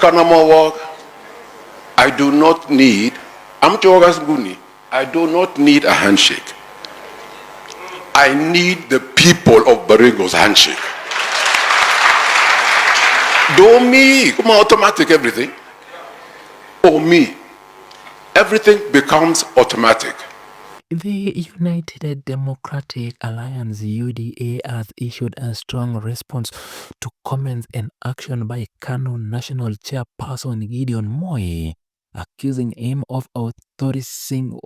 Kanama work, I do not need, I do not need a handshake. I need the people of Baringo's handshake. Do me, come on, automatic everything. Or me, everything becomes automatic. The United Democratic Alliance UDA has issued a strong response to comments and action by Kano National Chairperson Gideon Moi, accusing him of authorizing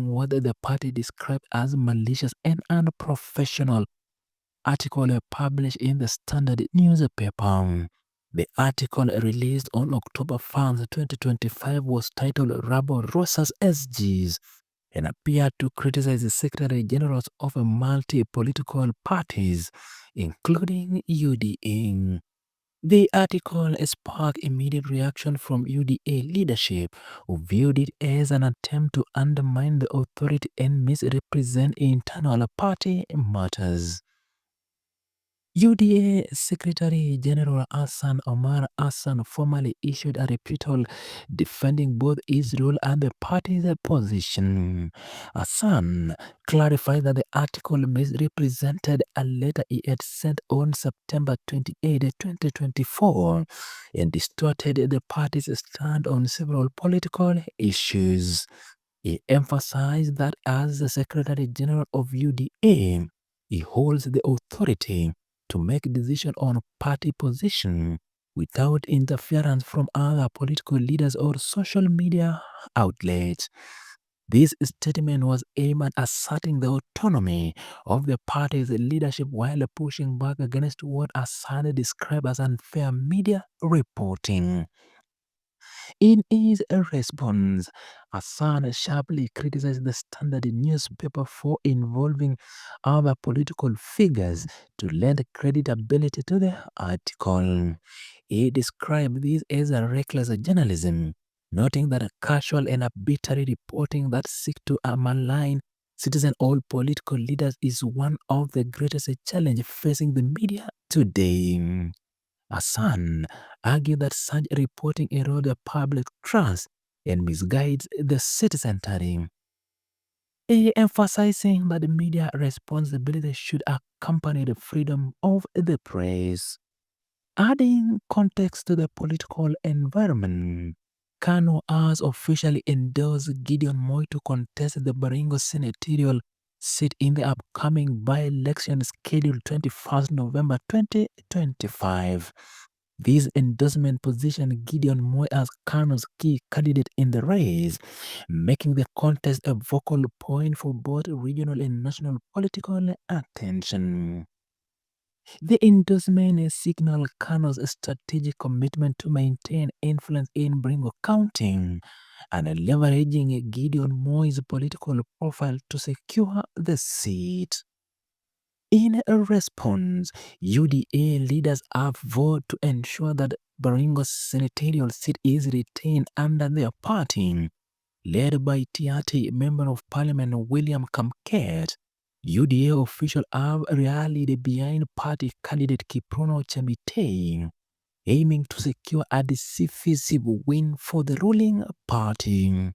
what the party described as malicious and unprofessional article published in the Standard newspaper. The article released on October 1st, 2025 was titled Rabo Rosas SGs and appeared to criticize the Secretary Generals of multi-political parties, including UDA. The article sparked immediate reaction from UDA leadership, who viewed it as an attempt to undermine the authority and misrepresent internal party matters. UDA Secretary General Hassan Omar Hassan formally issued a rebuttal defending both his role and the party's position. Hassan clarified that the article misrepresented a letter he had sent on September 28, 2024 and distorted the party's stand on several political issues. He emphasized that as the Secretary General of UDA, he holds the authority to make decisions on party position without interference from other political leaders or social media outlets. This statement was aimed at asserting the autonomy of the party's leadership while pushing back against what Hassan described as unfair media reporting. In his response, Hassan sharply criticized the Standard newspaper for involving other political figures to lend credibility to the article. He described this as a reckless journalism, noting that a casual and arbitrary reporting that seeks to malign citizen or political leaders is one of the greatest challenges facing the media today. Hassan argued that such reporting erodes public trust and misguides the citizenry, emphasizing that the media responsibility should accompany the freedom of the press. Adding context to the political environment, Kano has officially endorsed Gideon Moi to contest the Baringo senatorial seat in the upcoming by-election scheduled 21st November 2025. This endorsement positioned Gideon Moi as Kano's key candidate in the race, making the contest a focal point for both regional and national political attention. The endorsement signaled Kano's strategic commitment to maintain influence in Baringo County and leveraging Gideon Moi's political profile to secure the seat. In a response, UDA leaders have voted to ensure that Baringo's senatorial seat is retained under their party. Led by TRT Member of Parliament William Kamket, UDA officials have rallied behind party candidate Kiprono Chamite, aiming to secure a decisive win for the ruling party.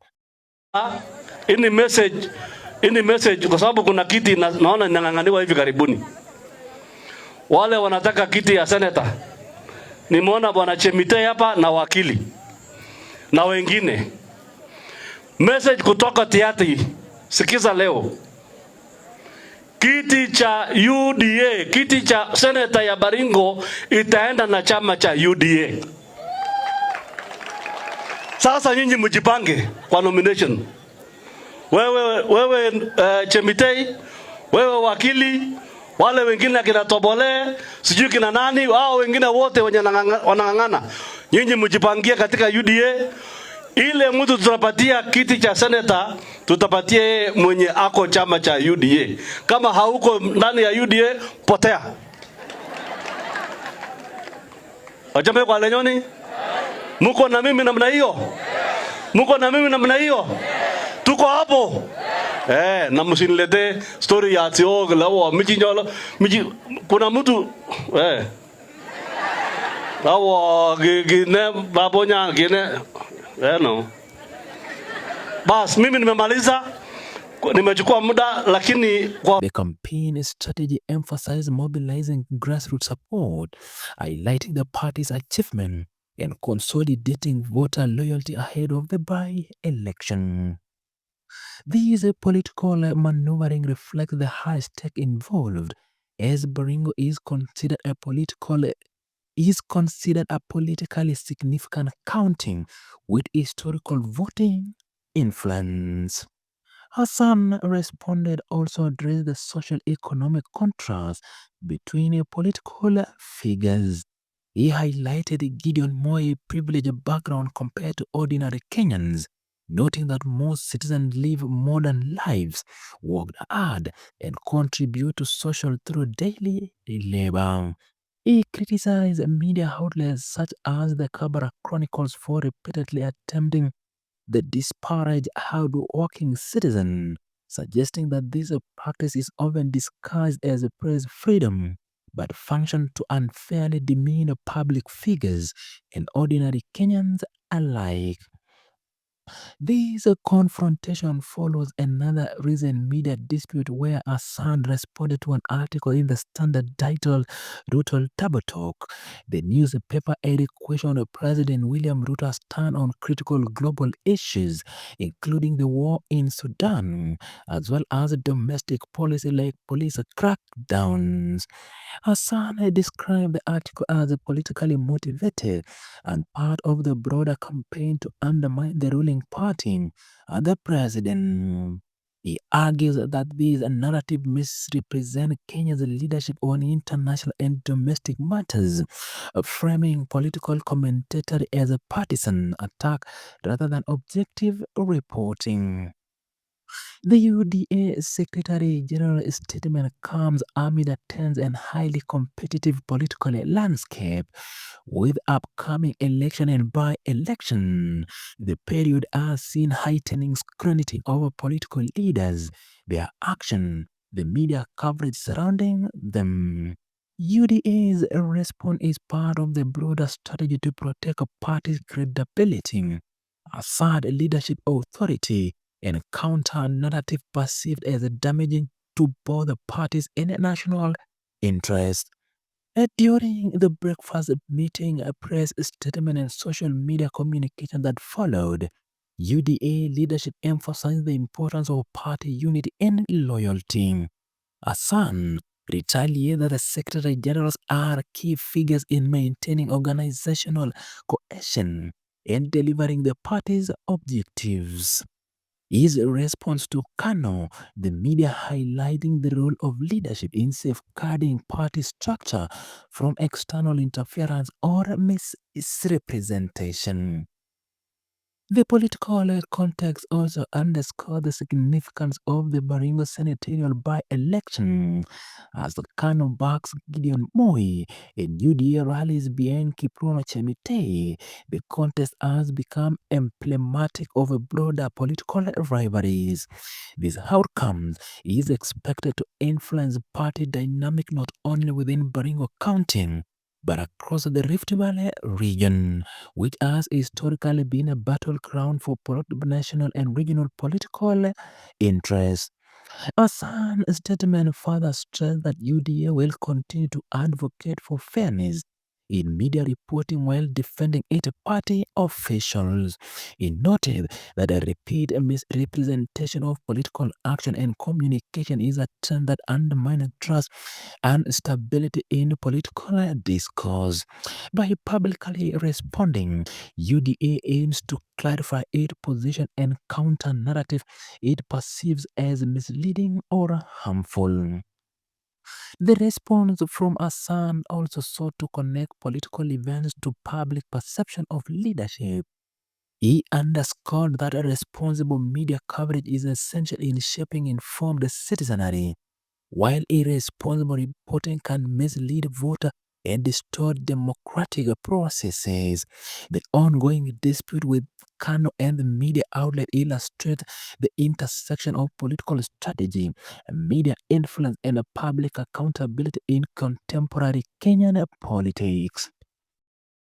Ini message kwa sababu kuna kiti naona inang'ang'aniwa hivi karibuni. Wale wanataka kiti ya senator. Nimeona bwana Chemite hapa na wakili na wengine. Message kutoka Tiati, sikiza leo. Kiti cha UDA, kiti cha senator ya Baringo itaenda na chama cha UDA. Sasa nyinyi mjipange kwa nomination. Wewe Chemitei, wewe wakili, wale wengine kina Tobole, sijui kina nani, wao wengine wote wenye wanang'ang'ana. Nyinyi mjipangie katika UDA. Ile mtu tutapatia kiti cha senator, tutapatie mwenye ako chama cha UDA. Kama hauko ndani ya UDA, potea. Wajambe kwa lenyoni? Muko na mimi namna hiyo? Muko na mimi namna hiyo? Tuko hapo? Na msinilete story ya tio lawa miji kuna mtu Awo gine babonya gine no. Bas mimi nimemaliza, nimechukua muda lakini kwa The campaign strategy emphasized mobilizing grassroots support, highlighting the party's achievement and consolidating voter loyalty ahead of the by-election. This political maneuvering reflects the high stake involved, as Baringo is considered a politically significant county with historical voting influence. Hassan responded also addressed the social economic contrast between political figures. He highlighted Gideon Moi's privileged background compared to ordinary Kenyans, noting that most citizens live modern lives, work hard, and contribute to social through daily labor. He criticized media outlets such as the Kabara Chronicles for repeatedly attempting the disparage hard-working citizen, suggesting that this practice is often disguised as a press freedom, but function to unfairly demean public figures and ordinary Kenyans alike. This confrontation follows another recent media dispute where Hassan responded to an article in the Standard titled Ruto Table Talk. The newspaper added question of President William Ruto's stand on critical global issues, including the war in Sudan, as well as domestic policy like police crackdowns. Hassan described the article as politically motivated and part of the broader campaign to undermine the ruling party and the president. He argues that this narrative misrepresents Kenya's leadership on international and domestic matters, framing political commentary as a partisan attack rather than objective reporting. The UDA Secretary General statement comes amid a tense and highly competitive political landscape. With upcoming election and by-election, the period has seen heightening scrutiny over political leaders, their action, the media coverage surrounding them. UDA's response is part of the broader strategy to protect a party's credibility, assert leadership authority, and counter narrative perceived as damaging to both the parties and national interest. During the breakfast meeting, a press statement and social media communication that followed, UDA leadership emphasized the importance of party unity and loyalty. Hassan retaliated that the Secretary Generals are key figures in maintaining organizational cohesion and delivering the party's objectives. His response to Kano, the media highlighting the role of leadership in safeguarding party structure from external interference or misrepresentation. The political context also underscored the significance of the Baringo senatorial by-election as the Kano backs Gideon Moi and UDA rallies behind Kiprono Chemitei. The contest has become emblematic of a broader political rivalries. This outcome is expected to influence party dynamic not only within Baringo County but across the Rift Valley region, which has historically been a battleground for national and regional political interests. Hassan's statement further stressed that UDA will continue to advocate for fairness in media reporting while defending its party officials. He noted that a repeat misrepresentation of political action and communication is a trend that undermines trust and stability in political discourse. By publicly responding, UDA aims to clarify its position and counter narrative it perceives as misleading or harmful. The response from Hassan also sought to connect political events to public perception of leadership. He underscored that a responsible media coverage is essential in shaping informed citizenry. While irresponsible reporting can mislead voters and distort democratic processes, the ongoing dispute with Kano and the media outlet illustrates the intersection of political strategy, media influence, and public accountability in contemporary Kenyan politics.